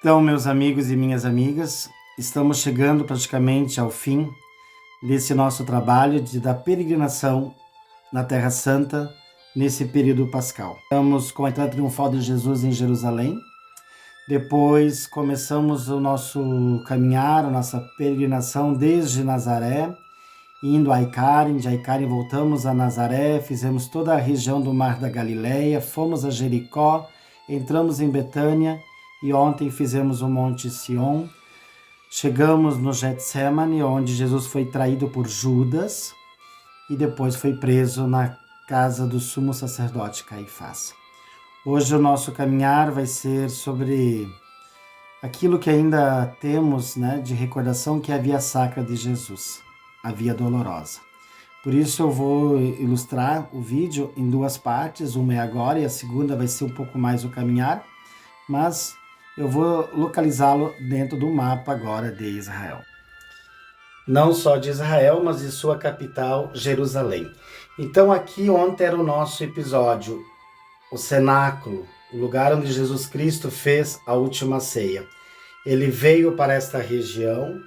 Então, meus amigos e minhas amigas, estamos chegando praticamente ao fim desse nosso trabalho da peregrinação na Terra Santa nesse período pascal. Estamos com a entrada triunfal de Jesus em Jerusalém. Depois começamos o nosso caminhar, a nossa peregrinação desde Nazaré, indo a Icarim, de Icarim voltamos a Nazaré, fizemos toda a região do Mar da Galileia, fomos a Jericó, entramos em Betânia e ontem fizemos o Monte Sião. Chegamos no Getsemane, onde Jesus foi traído por Judas e depois foi preso na casa do sumo sacerdote Caifás. Hoje o nosso caminhar vai ser sobre aquilo que ainda temos, de recordação, que é a Via Sacra de Jesus, a Via Dolorosa. Por isso eu vou ilustrar o vídeo em duas partes, uma é agora e a segunda vai ser um pouco mais o caminhar, mas eu vou localizá-lo dentro do mapa agora de Israel. Não só de Israel, mas de sua capital, Jerusalém. Então aqui ontem era o nosso episódio, o cenáculo, o lugar onde Jesus Cristo fez a última ceia. Ele veio para esta região,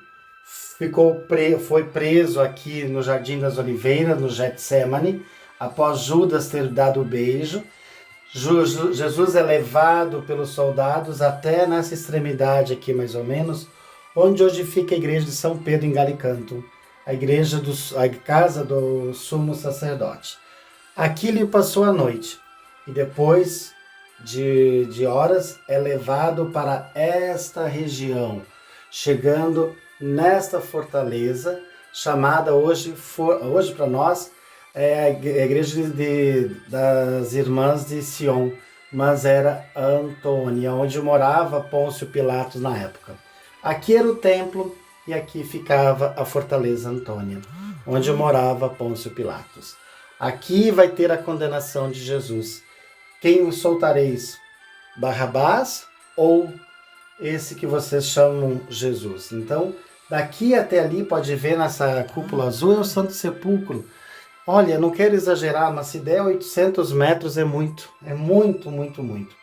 foi preso aqui no Jardim das Oliveiras, no Getsemane, após Judas ter dado o beijo. Jesus é levado pelos soldados até nessa extremidade aqui, mais ou menos, onde hoje fica a igreja de São Pedro em Galicanto, a casa do sumo sacerdote. Aqui ele passou a noite e depois de horas é levado para esta região, chegando nesta fortaleza chamada hoje para nós é a igreja das Irmãs de Sion, mas era Antônia, onde morava Pôncio Pilatos na época. Aqui era o templo e aqui ficava a fortaleza Antônia, onde morava Pôncio Pilatos. Aqui vai ter a condenação de Jesus. Quem soltareis? Barrabás ou esse que vocês chamam Jesus? Então, daqui até ali, pode ver nessa cúpula azul, é o Santo Sepulcro. Olha, não quero exagerar, mas se der 800 metros é muito, muito.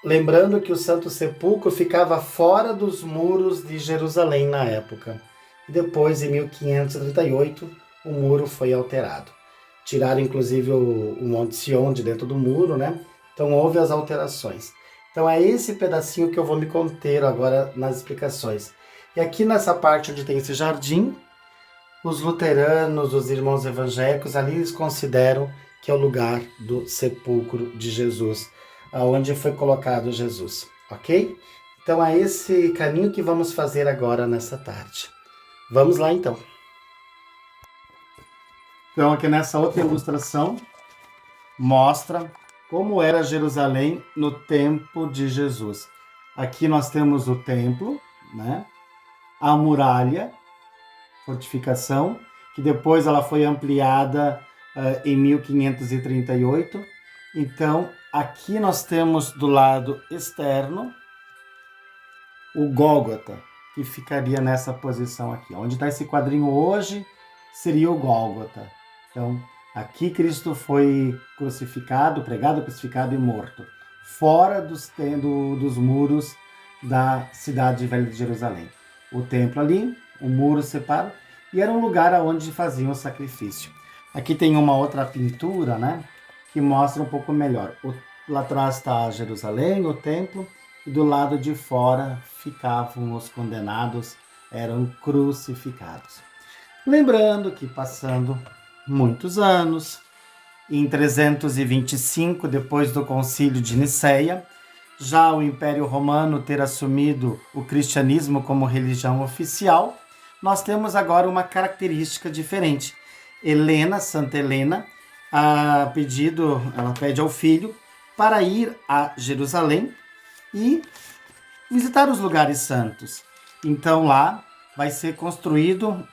Lembrando que o Santo Sepulcro ficava fora dos muros de Jerusalém na época. Depois, em 1538, o muro foi alterado. Tiraram, inclusive, o Monte Sião de dentro do muro, Então, houve as alterações. Então, é esse pedacinho que eu vou me conter agora nas explicações. E aqui nessa parte onde tem esse jardim, os luteranos, os irmãos evangélicos, ali eles consideram que é o lugar do sepulcro de Jesus, aonde foi colocado Jesus, ok? Então é esse caminho que vamos fazer agora nessa tarde. Vamos lá então. Então aqui nessa outra ilustração mostra como era Jerusalém no tempo de Jesus. Aqui nós temos o templo, a muralha, fortificação, que depois ela foi ampliada em 1538. Então, aqui nós temos do lado externo o Gólgota, que ficaria nessa posição aqui. Onde está esse quadrinho hoje seria o Gólgota. Então, aqui Cristo foi crucificado, pregado, crucificado e morto, fora dos muros da cidade velha de Jerusalém. O templo ali, o muro separa, e era um lugar onde faziam o sacrifício. Aqui tem uma outra pintura, que mostra um pouco melhor. Lá atrás está Jerusalém, o templo, e do lado de fora ficavam os condenados, eram crucificados. Lembrando que passando muitos anos, em 325, depois do Concílio de Nicéia, já o Império Romano ter assumido o cristianismo como religião oficial, nós temos agora uma característica diferente. Santa Helena, ela pede ao filho para ir a Jerusalém e visitar os lugares santos. Então lá vai ser construído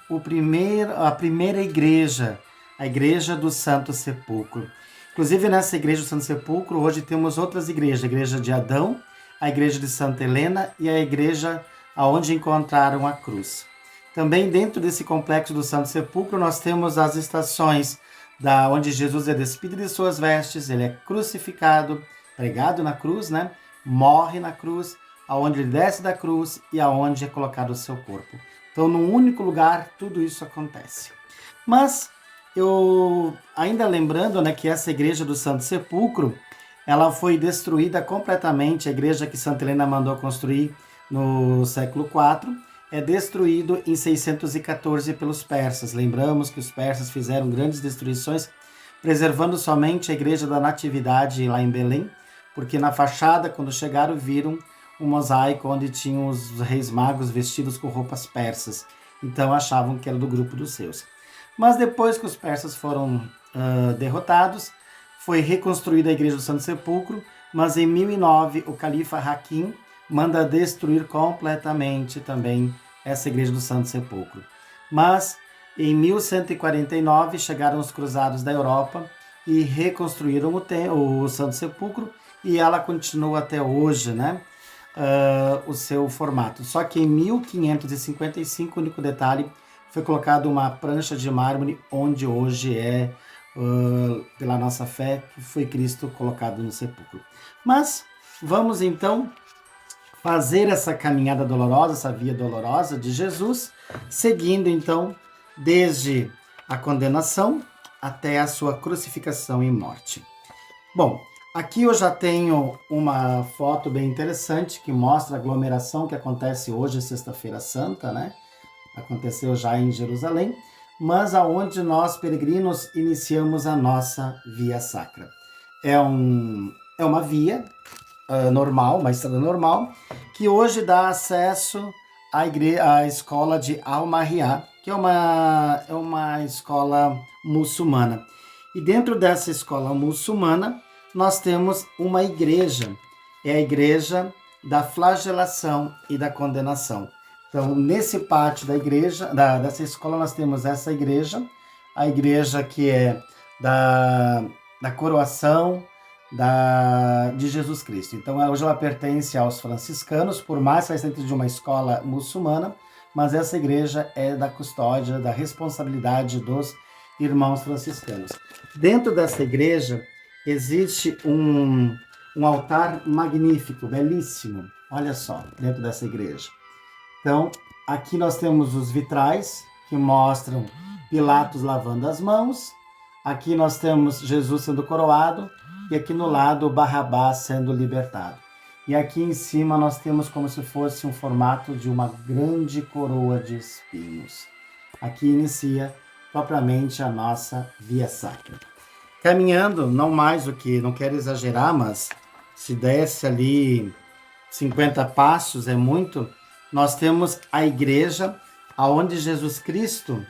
a primeira igreja, a Igreja do Santo Sepulcro. Inclusive nessa Igreja do Santo Sepulcro, hoje temos outras igrejas, a Igreja de Adão, a Igreja de Santa Helena e a igreja onde encontraram a cruz. Também dentro desse complexo do Santo Sepulcro nós temos as estações onde Jesus é despido de suas vestes, ele é crucificado, pregado na cruz, morre na cruz, aonde ele desce da cruz e aonde é colocado o seu corpo. Então, num único lugar, tudo isso acontece. Mas, eu ainda lembrando, né, que essa igreja do Santo Sepulcro, ela foi destruída completamente, a igreja que Santa Helena mandou construir no século IV, é destruído em 614 pelos persas. Lembramos que os persas fizeram grandes destruições, preservando somente a igreja da Natividade lá em Belém, porque na fachada, quando chegaram, viram um mosaico onde tinham os reis magos vestidos com roupas persas. Então achavam que era do grupo dos seus. Mas depois que os persas foram derrotados, foi reconstruída a igreja do Santo Sepulcro, mas em 1009 o califa Hakim manda destruir completamente também essa igreja do Santo Sepulcro. Mas em 1149 chegaram os cruzados da Europa e reconstruíram o Santo Sepulcro, e ela continua até hoje, né? O seu formato. Só que em 1555, o único detalhe, foi colocado uma prancha de mármore onde hoje é, pela nossa fé, que foi Cristo colocado no sepulcro. Mas vamos então fazer essa caminhada dolorosa, essa via dolorosa de Jesus, seguindo então desde a condenação até a sua crucificação e morte. Bom, aqui eu já tenho uma foto bem interessante que mostra a aglomeração que acontece hoje, Sexta-feira Santa, né? Aconteceu já em Jerusalém, mas aonde nós, peregrinos, iniciamos a nossa Via Sacra. É uma via normal, uma estrada normal, que hoje dá acesso à escola de Al-Mahriah, que é uma escola muçulmana. E dentro dessa escola muçulmana, nós temos uma igreja, é a igreja da flagelação e da condenação. Então, nesse pátio da igreja, dessa escola, nós temos essa igreja, a igreja que é da coroação de Jesus Cristo. Então, hoje ela pertence aos franciscanos, por mais que ela esteja dentro de uma escola muçulmana, mas essa igreja é da custódia, da responsabilidade dos irmãos franciscanos. Dentro dessa igreja, existe um altar magnífico, belíssimo. Olha só, dentro dessa igreja. Então, aqui nós temos os vitrais que mostram Pilatos lavando as mãos. Aqui nós temos Jesus sendo coroado. E aqui no lado, Barrabás sendo libertado. E aqui em cima nós temos como se fosse um formato de uma grande coroa de espinhos. Aqui inicia propriamente a nossa Via Sacra. Caminhando, não quero exagerar, mas se desse ali 50 passos é muito, nós temos a igreja onde Jesus Cristo,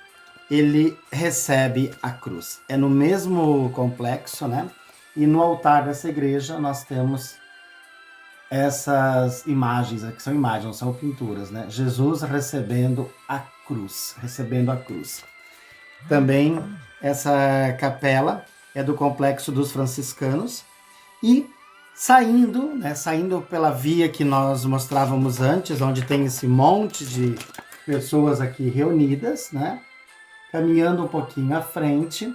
ele recebe a cruz. É no mesmo complexo, né? E no altar dessa igreja nós temos essas imagens, que são imagens, não são pinturas, né? Jesus recebendo a cruz, Também essa capela é do complexo dos franciscanos e saindo pela via que nós mostrávamos antes, onde tem esse monte de pessoas aqui reunidas, né? Caminhando um pouquinho à frente,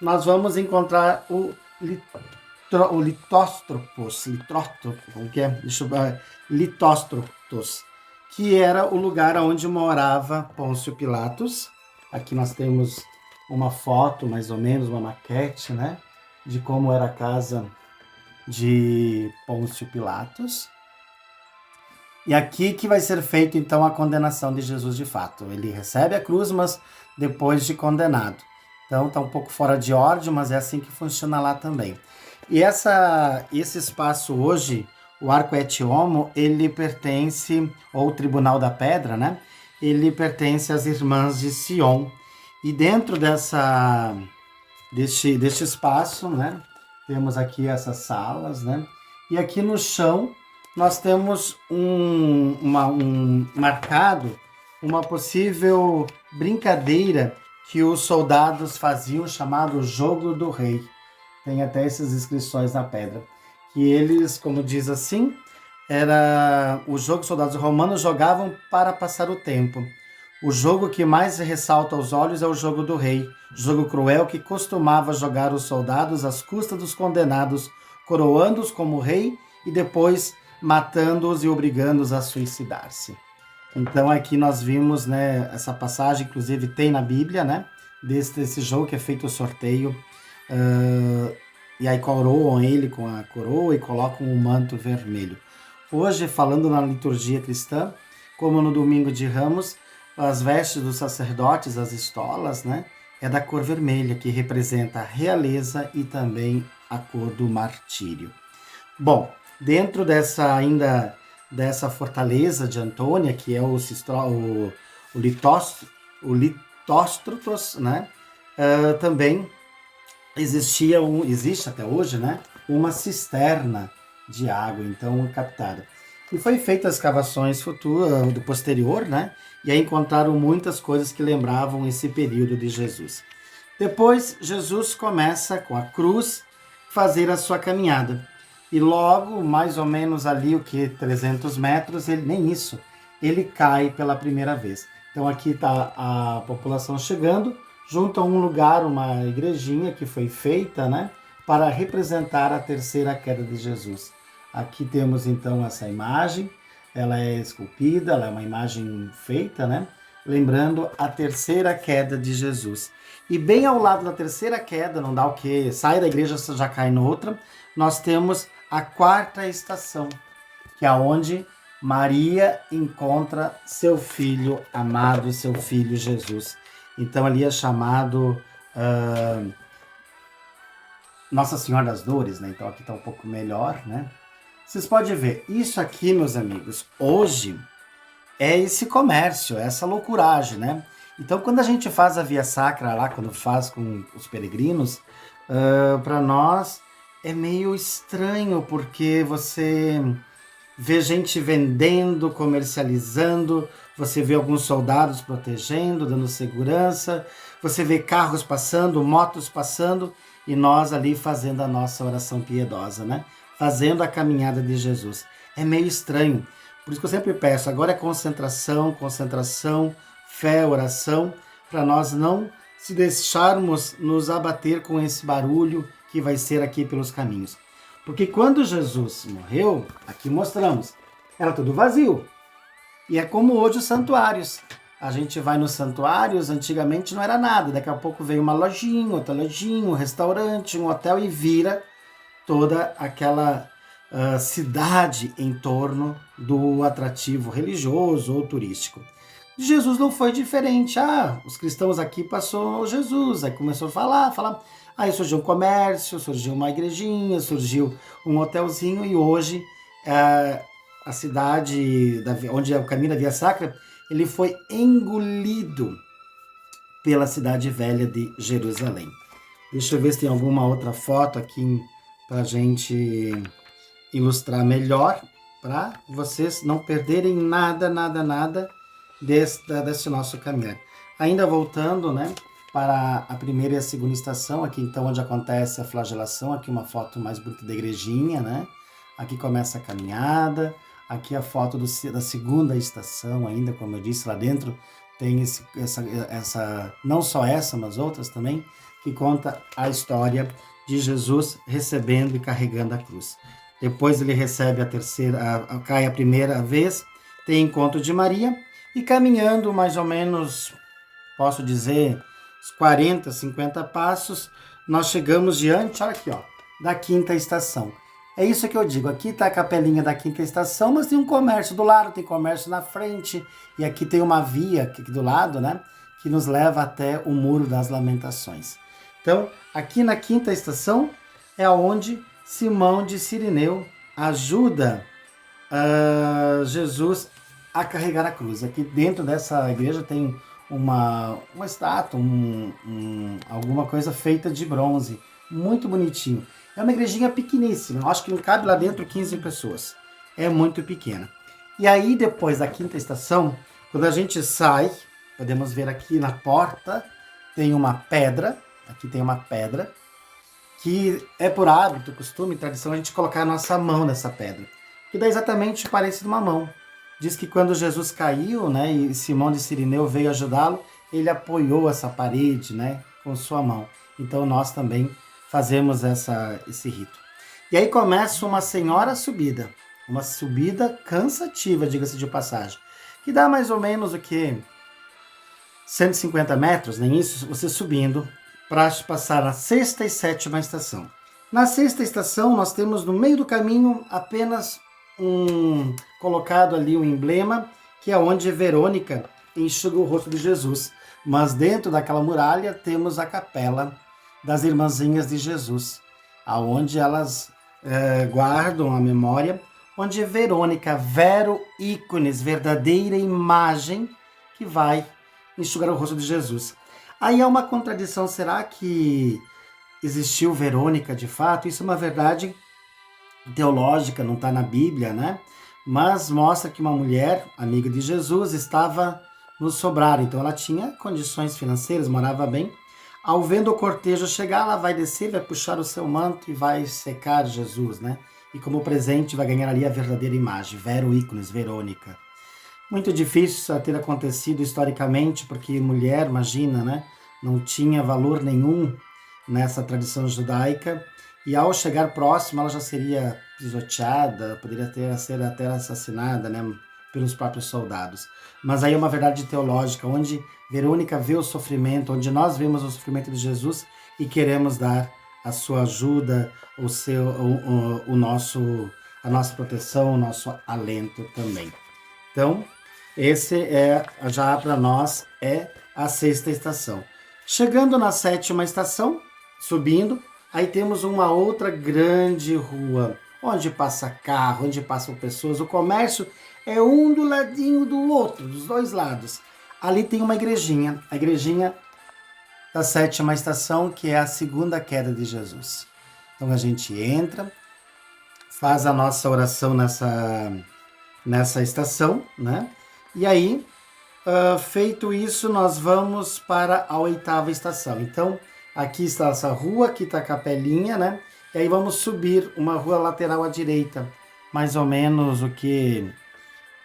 nós vamos encontrar o Litóstropos, que era o lugar onde morava Pôncio Pilatos. Aqui nós temos uma foto, mais ou menos, uma maquete, né, de como era a casa de Pôncio Pilatos. E aqui que vai ser feita, então, a condenação de Jesus de fato. Ele recebe a cruz, mas depois de condenado. Então, está um pouco fora de ordem, mas é assim que funciona lá também. E esse espaço hoje, o Arco et Homo, ele pertence, ou o Tribunal da Pedra, né? Ele pertence às Irmãs de Sion. E dentro deste espaço, né? Temos aqui essas salas, né? E aqui no chão, nós temos marcado uma possível brincadeira que os soldados faziam, chamado Jogo do Rei. Tem até essas inscrições na pedra. Que eles, como diz assim, era o jogo que os soldados romanos jogavam para passar o tempo. O jogo que mais ressalta aos olhos é o Jogo do Rei, jogo cruel que costumava jogar os soldados às custas dos condenados, coroando-os como rei e depois matando-os e obrigando-os a suicidar-se. Então aqui nós vimos, né, essa passagem, inclusive tem na Bíblia, né, desse jogo que é feito o sorteio, e aí coroam ele com a coroa e colocam um manto vermelho. Hoje, falando na liturgia cristã, como no domingo de Ramos, as vestes dos sacerdotes, as estolas, né, é da cor vermelha, que representa a realeza e também a cor do martírio. Bom, dentro dessa fortaleza de Antônia, que é o Litóstratos, né, também existe até hoje, né, uma cisterna de água, então captada. E foi feita as escavações do posterior, né, e aí encontraram muitas coisas que lembravam esse período de Jesus. Depois, Jesus começa com a cruz fazer a sua caminhada. E logo, mais ou menos ali, 300 metros, nem isso, ele cai pela primeira vez. Então aqui está a população chegando, junto a um lugar, uma igrejinha que foi feita, né, para representar a terceira queda de Jesus. Aqui temos então essa imagem, ela é esculpida, ela é uma imagem feita, né, lembrando a terceira queda de Jesus. E bem ao lado da terceira queda, não dá o que, sai da igreja, já cai noutra, nós temos a quarta estação, que é onde Maria encontra seu filho amado, seu filho Jesus. Então ali é chamado Nossa Senhora das Dores, né? Então aqui está um pouco melhor, né? Vocês podem ver, isso aqui, meus amigos, hoje é esse comércio, essa loucuragem, né? Então quando a gente faz a Via Sacra lá, quando faz com os peregrinos, para nós é meio estranho, porque você vê gente vendendo, comercializando, você vê alguns soldados protegendo, dando segurança, você vê carros passando, motos passando, e nós ali fazendo a nossa oração piedosa, né? Fazendo a caminhada de Jesus. É meio estranho. Por isso que eu sempre peço, agora é concentração, fé, oração, para nós não se deixarmos nos abater com esse barulho que vai ser aqui pelos caminhos. Porque quando Jesus morreu, aqui mostramos, era tudo vazio. E é como hoje os santuários. A gente vai nos santuários, antigamente não era nada. Daqui a pouco veio uma lojinha, outra lojinha, um restaurante, um hotel e vira toda aquela cidade em torno do atrativo religioso ou turístico. Jesus não foi diferente. Os cristãos aqui passou Jesus, aí começou a falar. Aí surgiu um comércio, surgiu uma igrejinha, surgiu um hotelzinho e hoje a cidade, onde é o caminho da Via Sacra, ele foi engolido pela cidade velha de Jerusalém. Deixa eu ver se tem alguma outra foto aqui para a gente ilustrar melhor, para vocês não perderem nada desse nosso caminhar. Ainda voltando, né, para a primeira e a segunda estação, aqui então onde acontece a flagelação, aqui uma foto mais bonita da igrejinha, né? Aqui começa a caminhada, aqui a foto da segunda estação ainda, como eu disse, lá dentro tem essa, não só essa, mas outras também, que conta a história de Jesus recebendo e carregando a cruz. Depois ele recebe a terceira, cai a primeira vez, tem encontro de Maria, e caminhando mais ou menos, posso dizer, uns 40, 50 passos, nós chegamos diante, olha aqui, ó, da quinta estação. É isso que eu digo, aqui está a capelinha da quinta estação, mas tem um comércio do lado, tem comércio na frente, e aqui tem uma via aqui do lado, né, que nos leva até o Muro das Lamentações. Então, aqui na quinta estação é onde Simão de Cirineu ajuda Jesus a carregar a cruz. Aqui dentro dessa igreja tem uma estátua, alguma coisa feita de bronze, muito bonitinho. É uma igrejinha pequeníssima, acho que não cabe lá dentro 15 pessoas. É muito pequena. E aí, depois da quinta estação, quando a gente sai, podemos ver aqui na porta, tem uma pedra, aqui tem uma pedra, que é por hábito, costume, tradição, a gente colocar a nossa mão nessa pedra, que dá exatamente o parecer de uma mão. Diz que quando Jesus caiu, né, e Simão de Cirineu veio ajudá-lo, ele apoiou essa parede, né, com sua mão. Então nós também fazemos esse rito. E aí começa uma senhora subida. Uma subida cansativa, diga-se de passagem, que dá mais ou menos o que? 150 metros, nem isso, você subindo para passar na sexta e sétima estação. Na sexta estação, nós temos no meio do caminho apenas colocado ali um emblema, que é onde Verônica enxuga o rosto de Jesus. Mas dentro daquela muralha temos a capela das Irmãzinhas de Jesus, aonde elas guardam a memória, onde Verônica, vero ícones, verdadeira imagem que vai enxugar o rosto de Jesus. Aí há uma contradição, será que existiu Verônica de fato? Isso é uma verdade teológica, não está na Bíblia, né? Mas mostra que uma mulher, amiga de Jesus, estava no sobrado, então ela tinha condições financeiras, morava bem. Ao vendo o cortejo chegar, ela vai descer, vai puxar o seu manto e vai secar Jesus, né? E como presente vai ganhar ali a verdadeira imagem, vero ícones, Verônica. Muito difícil isso ter acontecido historicamente, porque mulher, imagina, né? Não tinha valor nenhum nessa tradição judaica. E ao chegar próximo, ela já seria pisoteada, poderia ser até assassinada, né? Pelos próprios soldados. Mas aí é uma verdade teológica, onde Verônica vê o sofrimento, onde nós vemos o sofrimento de Jesus e queremos dar a sua ajuda, a nossa proteção, o nosso alento também. Então, esse já para nós é a sexta estação. Chegando na sétima estação, subindo, aí temos uma outra grande rua, onde passa carro, onde passam pessoas, o comércio é um do ladinho do outro, dos dois lados. Ali tem uma igrejinha, a igrejinha da sétima estação, que é a segunda queda de Jesus. Então a gente entra, faz a nossa oração nessa estação, né? E aí, feito isso, nós vamos para a oitava estação. Então, aqui está essa rua, aqui está a capelinha, né? E aí vamos subir uma rua lateral à direita, mais ou menos o que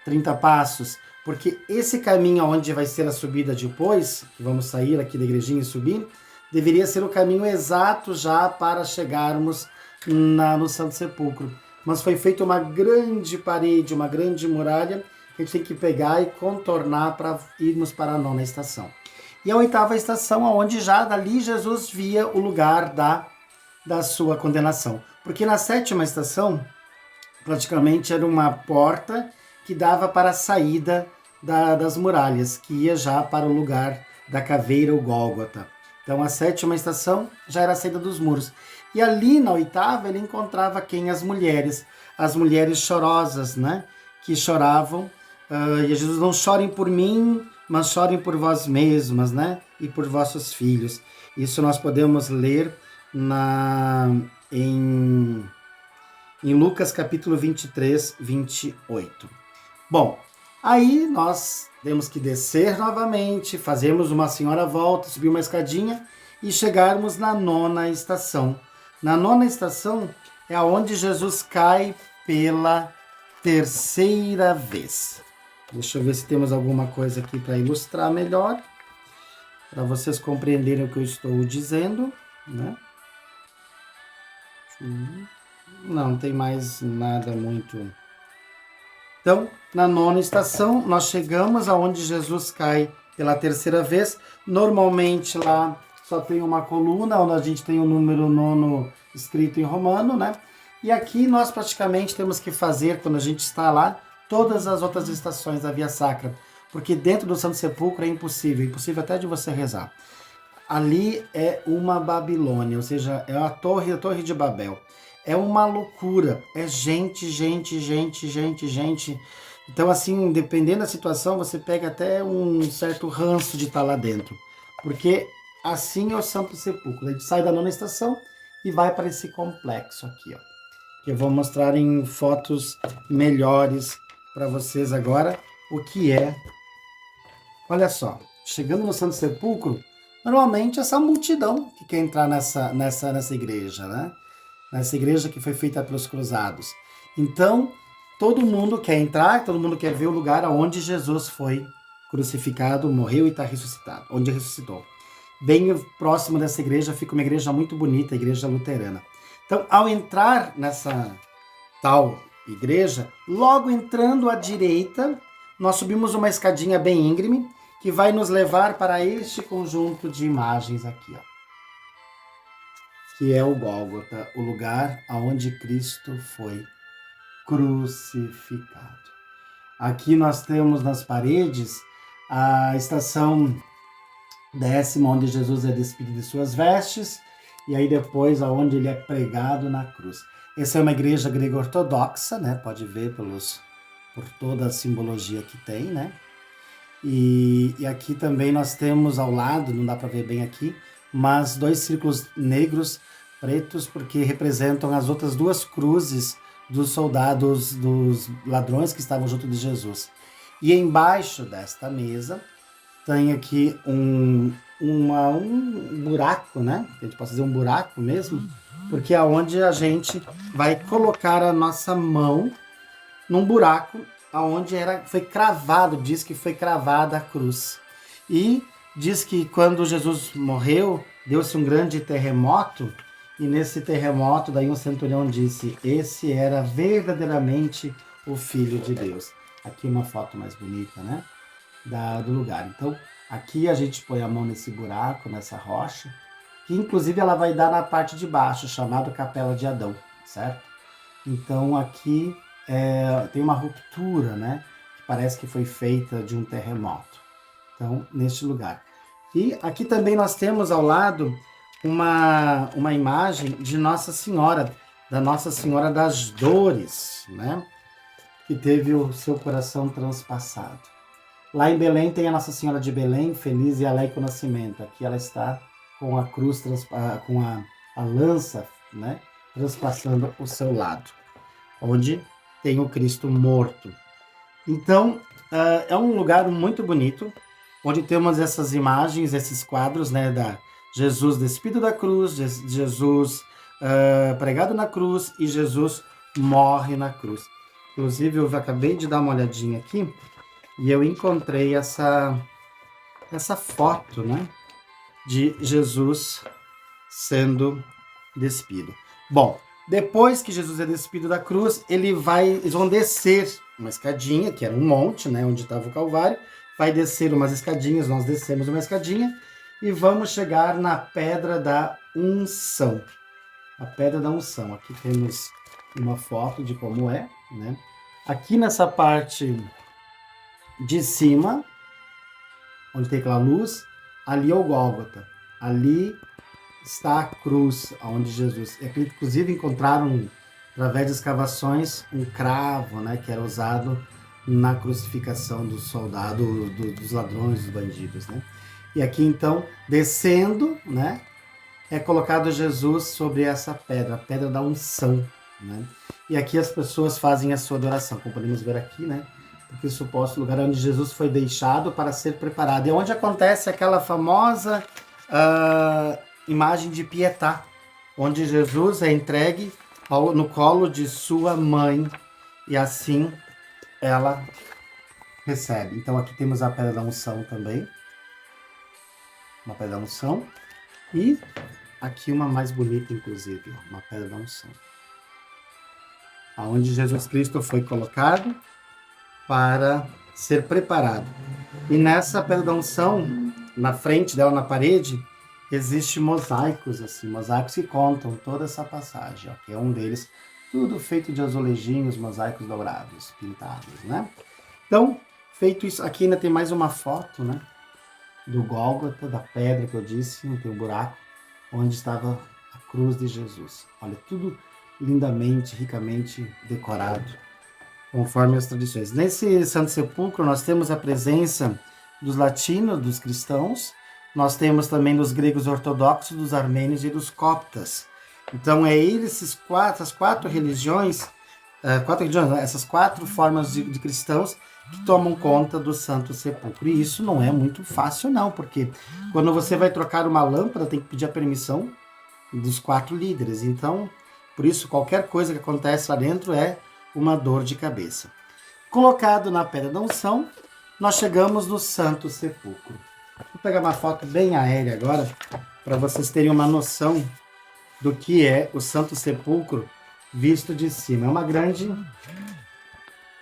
30 passos, porque esse caminho onde vai ser a subida depois, que vamos sair aqui da igrejinha e subir, deveria ser o caminho exato já para chegarmos no Santo Sepulcro. Mas foi feita uma grande parede, uma grande muralha, que a gente tem que pegar e contornar para irmos para a nona estação. E a oitava estação, onde já dali Jesus via o lugar da sua condenação. Porque na sétima estação, praticamente era uma porta que dava para a saída das muralhas, que ia já para o lugar da caveira, o Gólgota. Então a sétima estação já era a saída dos muros. E ali na oitava ele encontrava quem? As mulheres chorosas, né? Que choravam. E Jesus, não chorem por mim, mas chorem por vós mesmas, né? E por vossos filhos. Isso nós podemos ler em Lucas capítulo 23, 28. Bom, aí nós temos que descer novamente, fazermos uma senhora volta, subir uma escadinha e chegarmos na nona estação. Na nona estação é onde Jesus cai pela terceira vez. Deixa eu ver se temos alguma coisa aqui para ilustrar melhor, para vocês compreenderem o que eu estou dizendo, né? Não tem mais nada muito. Então, na nona estação, nós chegamos aonde Jesus cai pela terceira vez. Normalmente lá só tem uma coluna, onde a gente tem o número 9 escrito em romano, né? E aqui nós praticamente temos que fazer, quando a gente está lá, todas as outras estações da Via Sacra, porque dentro do Santo Sepulcro é impossível até de você rezar. Ali é uma Babilônia, ou seja, é a torre de Babel. É uma loucura, é gente. Então, assim, dependendo da situação, você pega até um certo ranço de estar lá dentro, porque assim é o Santo Sepulcro. A gente sai da nona estação e vai para esse complexo aqui, ó, que eu vou mostrar em fotos melhores para vocês agora o que é. Olha só, chegando no Santo Sepulcro, normalmente essa multidão que quer entrar nessa igreja, né? Nessa igreja que foi feita pelos cruzados. Então, todo mundo quer entrar, todo mundo quer ver o lugar onde Jesus foi crucificado, morreu e está ressuscitado, onde ressuscitou. Bem próximo dessa igreja fica uma igreja muito bonita, a igreja luterana. Então, ao entrar nessa tal igreja, logo entrando à direita, nós subimos uma escadinha bem íngreme que vai nos levar para este conjunto de imagens aqui, ó, que é o Gólgota, o lugar onde Cristo foi crucificado. Aqui nós temos nas paredes a estação 10ª, onde Jesus é despido de suas vestes, e aí depois aonde ele é pregado na cruz. Essa é uma igreja grego-ortodoxa, né? Pode ver por toda a simbologia que tem, né? E aqui também nós temos ao lado, não dá para ver bem aqui, mas 2 círculos negros, pretos, porque representam as outras 2 cruzes dos soldados, dos ladrões que estavam junto de Jesus. E embaixo desta mesa tem aqui um buraco, né? A gente pode fazer um buraco mesmo, porque é onde a gente vai colocar a nossa mão num buraco aonde foi cravado, diz que foi cravada a cruz. E diz que quando Jesus morreu, deu-se um grande terremoto, e nesse terremoto, daí um centurião disse, esse era verdadeiramente o Filho de Deus. Aqui uma foto mais bonita, né? Do lugar. Então, aqui a gente põe a mão nesse buraco, nessa rocha, que inclusive ela vai dar na parte de baixo, chamado Capela de Adão, certo? Então, aqui tem uma ruptura, né? Que parece que foi feita de um terremoto. Então, neste lugar. E aqui também nós temos ao lado uma imagem de Nossa Senhora, da Nossa Senhora das Dores, né? Que teve o seu coração transpassado. Lá em Belém tem a Nossa Senhora de Belém, feliz e alegre com o nascimento. Aqui ela está com a cruz, com a lança, né? Transpassando o seu lado, onde tem o Cristo morto. Então, é um lugar muito bonito, onde temos essas imagens, esses quadros, né, da Jesus despido da cruz, Jesus pregado na cruz e Jesus morre na cruz. Inclusive, eu acabei de dar uma olhadinha aqui e eu encontrei essa foto, né, de Jesus sendo despido. Bom, depois que Jesus é despido da cruz, eles vão descer uma escadinha, que era um monte, né, onde estava o Calvário, vai descer umas escadinhas, nós descemos uma escadinha e vamos chegar na Pedra da Unção. A Pedra da Unção. Aqui temos uma foto de como é, né? Aqui nessa parte de cima, onde tem aquela luz, ali é o Gólgota. Ali está a cruz, onde Jesus... Inclusive encontraram, através de escavações, um cravo, né, que era usado na crucificação dos soldados, dos ladrões, dos bandidos, né? E aqui então, descendo, né, é colocado Jesus sobre essa pedra, a Pedra da Unção, né? E aqui as pessoas fazem a sua adoração, como podemos ver aqui, né? Porque o suposto lugar onde Jesus foi deixado para ser preparado. E é onde acontece aquela famosa imagem de Pietà, onde Jesus é entregue no colo de sua mãe e assim ela recebe. Então aqui temos a Pedra da Unção também, uma Pedra da Unção, e aqui uma mais bonita inclusive, uma Pedra da Unção, aonde Jesus Cristo foi colocado para ser preparado. E nessa Pedra da Unção, na frente dela, na parede, existem mosaicos, assim, mosaicos que contam toda essa passagem, ó, que é um deles, tudo feito de azulejinhos, mosaicos dourados, pintados, né? Então, feito isso, aqui ainda tem mais uma foto, né, do Gólgota, da pedra que eu disse, não tem um buraco, onde estava a cruz de Jesus. Olha, tudo lindamente, ricamente decorado, conforme as tradições. Nesse Santo Sepulcro nós temos a presença dos latinos, dos cristãos, nós temos também dos gregos ortodoxos, dos armênios e dos coptas. Então essas quatro religiões, essas 4 formas de cristãos que tomam conta do Santo Sepulcro. E isso não é muito fácil não, porque quando você vai trocar uma lâmpada tem que pedir a permissão dos 4 líderes. Então, por isso qualquer coisa que acontece lá dentro é uma dor de cabeça. Colocado na Pedra da Unção, nós chegamos no Santo Sepulcro. Vou pegar uma foto bem aérea agora, para vocês terem uma noção do que é o Santo Sepulcro visto de cima. É uma grande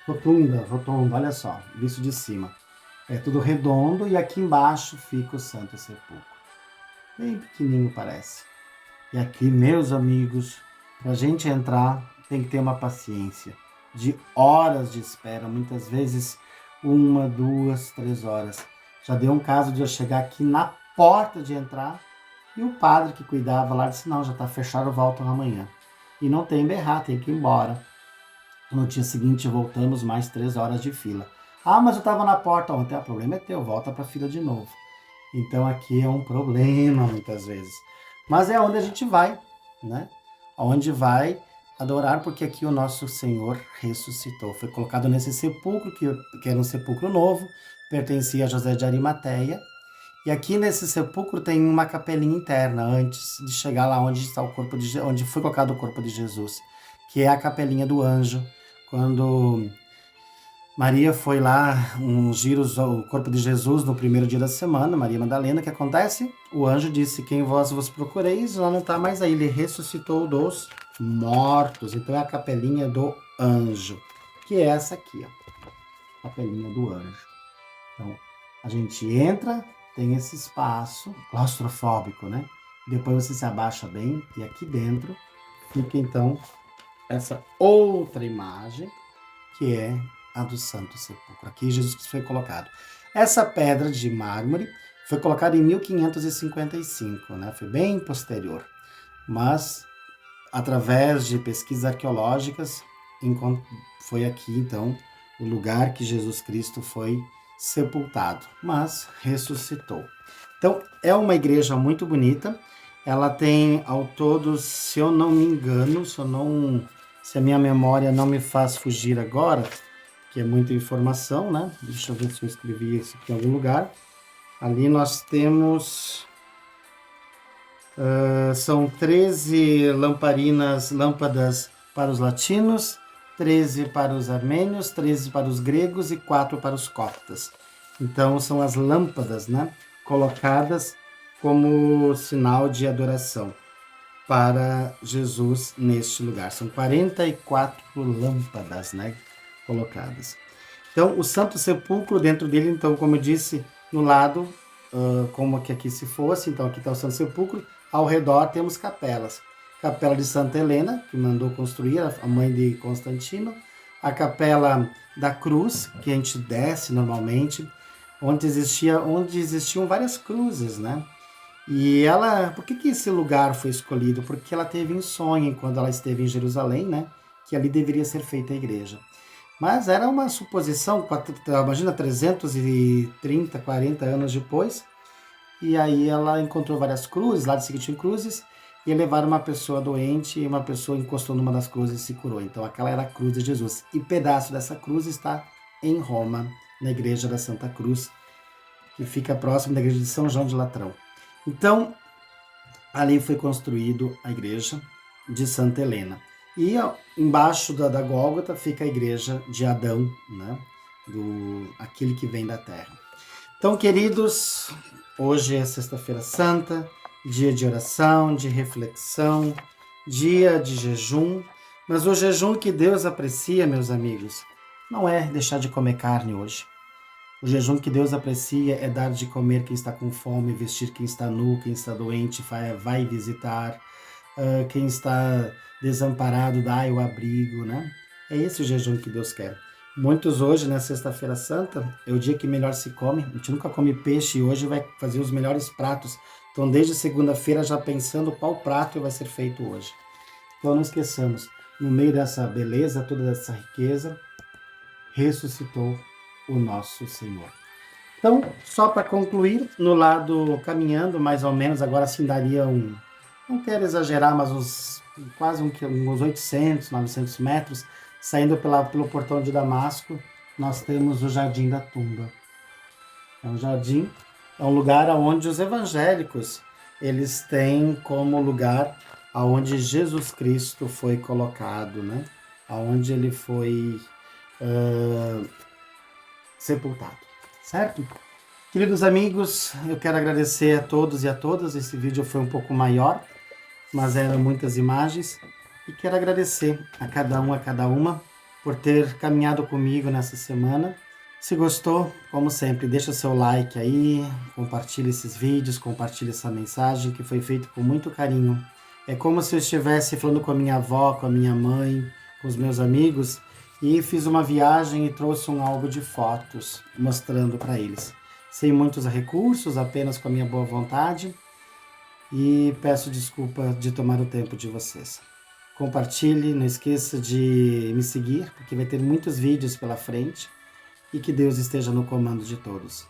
rotunda, olha só, visto de cima. É tudo redondo e aqui embaixo fica o Santo Sepulcro. Bem pequenininho parece. E aqui, meus amigos, para a gente entrar tem que ter uma paciência de horas de espera, muitas vezes 1, 2, 3 horas. Já deu um caso de eu chegar aqui na porta de entrar e o padre que cuidava lá disse, não, já está fechado, voltam amanhã. E não tem berrar, tem que ir embora. No dia seguinte voltamos mais 3 horas de fila. Ah, mas eu estava na porta ontem. O problema é teu, volta para a fila de novo. Então aqui é um problema muitas vezes. Mas é onde a gente vai, né? Onde vai adorar, porque aqui o nosso Senhor ressuscitou. Foi colocado nesse sepulcro, que era um sepulcro novo, pertencia a José de Arimateia. E aqui nesse sepulcro tem uma capelinha interna, antes de chegar lá onde está o corpo de, onde foi colocado o corpo de Jesus, que é a capelinha do anjo. Quando Maria foi lá ungir o corpo de Jesus no primeiro dia da semana, Maria Madalena, o que acontece? O anjo disse, quem vos procureis, já não está mais aí, ele ressuscitou dos mortos. Então é a capelinha do anjo, que é essa aqui, ó, capelinha do anjo. Então a gente entra, tem esse espaço claustrofóbico, né? Depois você se abaixa bem e aqui dentro fica então essa outra imagem, que é a do Santo Sepulcro. Aqui Jesus foi colocado. Essa pedra de mármore foi colocada em 1555, né? Foi bem posterior. Mas, através de pesquisas arqueológicas, foi aqui, então, o lugar que Jesus Cristo foi sepultado, mas ressuscitou. Então, é uma igreja muito bonita. Ela tem, ao todo, se eu não me engano, se a minha memória não me faz fugir agora, que é muita informação, né? Deixa eu ver se eu escrevi isso aqui em algum lugar. Ali nós temos... são 13 lâmpadas para os latinos, 13 para os armênios, 13 para os gregos e 4 para os coptas. Então são as lâmpadas, né? Colocadas como sinal de adoração para Jesus neste lugar. São 44 lâmpadas, né, colocadas. Então, o Santo Sepulcro, dentro dele, então, como eu disse, no lado, como que aqui se fosse, então aqui está o Santo Sepulcro, ao redor temos capelas. Capela de Santa Helena, que mandou construir, a mãe de Constantino, a Capela da Cruz, que a gente desce normalmente, onde existiam várias cruzes, né? E ela, por que esse lugar foi escolhido? Porque ela teve um sonho quando ela esteve em Jerusalém, né? Que ali deveria ser feita a igreja. Mas era uma suposição, imagina 330, 40 anos depois. E aí ela encontrou várias cruzes, lá de seguinte tinha cruzes, e levaram uma pessoa doente e uma pessoa encostou numa das cruzes e se curou. Então aquela era a cruz de Jesus. E pedaço dessa cruz está em Roma, na igreja da Santa Cruz, que fica próximo da igreja de São João de Latrão. Então, ali foi construído a igreja de Santa Helena. E embaixo da Gólgota fica a igreja de Adão, né? Aquele que vem da terra. Então, queridos, hoje é Sexta-feira Santa, dia de oração, de reflexão, dia de jejum. Mas o jejum que Deus aprecia, meus amigos, não é deixar de comer carne hoje. O jejum que Deus aprecia é dar de comer quem está com fome, vestir quem está nu, quem está doente, vai visitar, quem está desamparado, dai o abrigo, né? É esse o jejum que Deus quer. Muitos hoje, na Sexta-feira Santa, é o dia que melhor se come. A gente nunca come peixe e hoje vai fazer os melhores pratos. Então, desde segunda-feira, já pensando qual prato vai ser feito hoje. Então, não esqueçamos, no meio dessa beleza, toda essa riqueza, ressuscitou o nosso Senhor. Então, só para concluir, no lado caminhando, mais ou menos, agora sim daria não quero exagerar, mas quase uns 800, 900 metros, saindo pelo portão de Damasco, nós temos o Jardim da Tumba. É um jardim, é um lugar onde os evangélicos, eles têm como lugar aonde Jesus Cristo foi colocado, né? Aonde ele foi sepultado, certo? Queridos amigos, eu quero agradecer a todos e a todas. Esse vídeo foi um pouco maior, mas eram muitas imagens. e quero agradecer a cada um, a cada uma, por ter caminhado comigo nessa semana. Se gostou, como sempre, deixa o seu like aí, compartilhe esses vídeos, compartilhe essa mensagem que foi feita com muito carinho. É como se eu estivesse falando com a minha avó, com a minha mãe, com os meus amigos, e fiz uma viagem e trouxe um álbum de fotos mostrando para eles. Sem muitos recursos, apenas com a minha boa vontade, e peço desculpa de tomar o tempo de vocês. Compartilhe, não esqueça de me seguir, porque vai ter muitos vídeos pela frente, e que Deus esteja no comando de todos.